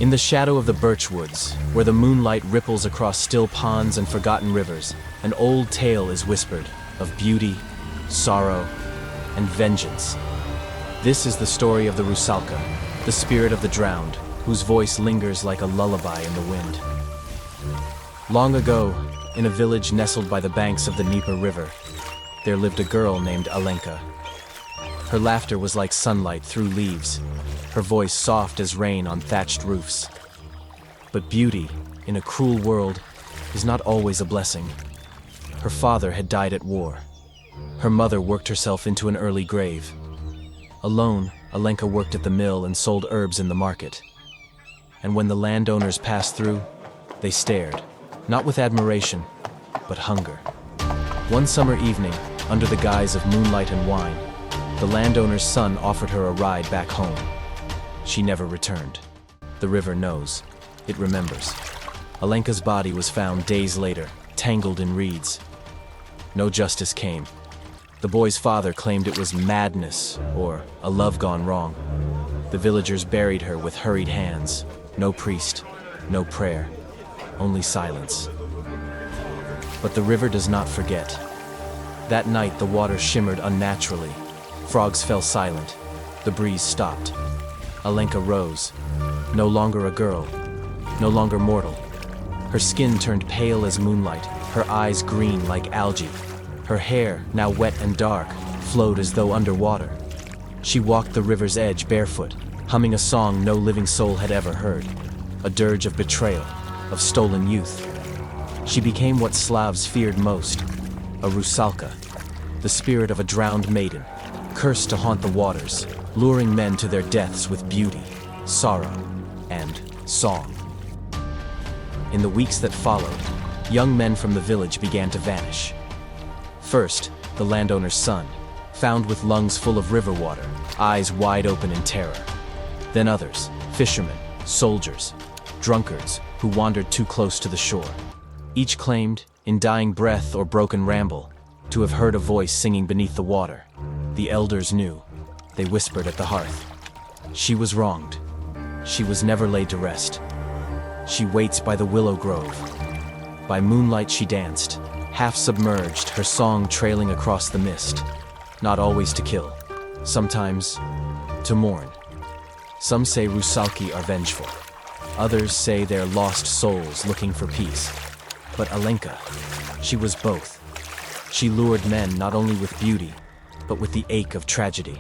In the shadow of the birch woods, where the moonlight ripples across still ponds and forgotten rivers, an old tale is whispered of beauty, sorrow, and vengeance. This is the story of the Rusalka, the spirit of the drowned, whose voice lingers like a lullaby in the wind. Long ago, in a village nestled by the banks of the Dnieper River, there lived a girl named Alenka. Her laughter was like sunlight through leaves, her voice soft as rain on thatched roofs. But beauty, in a cruel world, is not always a blessing. Her father had died at war. Her mother worked herself into an early grave. Alone, Alenka worked at the mill and sold herbs in the market. And when the landowners passed through, they stared, not with admiration, but hunger. One summer evening, under the guise of moonlight and wine, the landowner's son offered her a ride back home. She never returned. The river knows. It remembers. Alenka's body was found days later, tangled in reeds. No justice came. The boy's father claimed it was madness or a love gone wrong. The villagers buried her with hurried hands. No priest, no prayer, only silence. But the river does not forget. That night the water shimmered unnaturally. Frogs fell silent. The breeze stopped. Alenka rose. No longer a girl. No longer mortal. Her skin turned pale as moonlight, her eyes green like algae. Her hair, now wet and dark, flowed as though underwater. She walked the river's edge barefoot, humming a song no living soul had ever heard. A dirge of betrayal, of stolen youth. She became what Slavs feared most, a Rusalka, the spirit of a drowned maiden, cursed to haunt the waters, luring men to their deaths with beauty, sorrow, and song. In the weeks that followed, young men from the village began to vanish. First, the landowner's son, found with lungs full of river water, eyes wide open in terror. Then others, fishermen, soldiers, drunkards, who wandered too close to the shore. Each claimed, in dying breath or broken ramble, to have heard a voice singing beneath the water. The elders knew. They whispered at the hearth. She was wronged. She was never laid to rest. She waits by the willow grove. By moonlight she danced, half submerged, her song trailing across the mist. Not always to kill, sometimes to mourn. Some say Rusalki are vengeful. Others say they're lost souls looking for peace. But Alenka, she was both. She lured men not only with beauty, but with the ache of tragedy.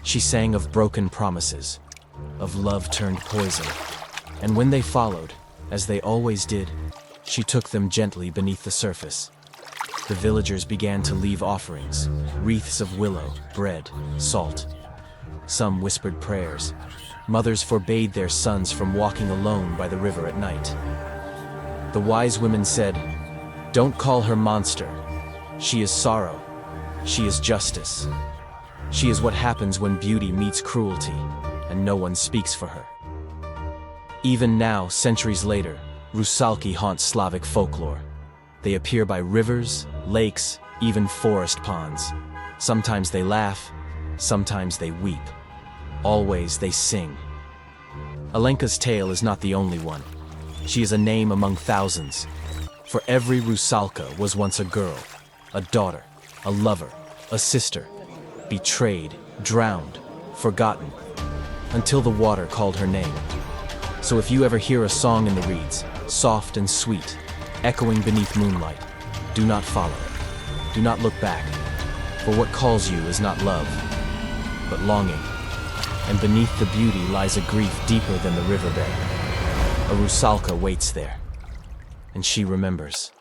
She sang of broken promises, of love turned poison. And when they followed, as they always did, she took them gently beneath the surface. The villagers began to leave offerings, wreaths of willow, bread, salt. Some whispered prayers. Mothers forbade their sons from walking alone by the river at night. The wise women said, "Don't call her monster. She is sorrow. She is justice. She is what happens when beauty meets cruelty, and no one speaks for her." Even now, centuries later, Rusalki haunts Slavic folklore. They appear by rivers, lakes, even forest ponds. Sometimes they laugh, sometimes they weep. Always they sing. Alenka's tale is not the only one. She is a name among thousands. For every Rusalka was once a girl, a daughter, a lover, a sister, betrayed, drowned, forgotten, until the water called her name. So if you ever hear a song in the reeds, soft and sweet, echoing beneath moonlight, do not follow it. Do not look back, for what calls you is not love, but longing. And beneath the beauty lies a grief deeper than the riverbed. A Rusalka waits there, and she remembers.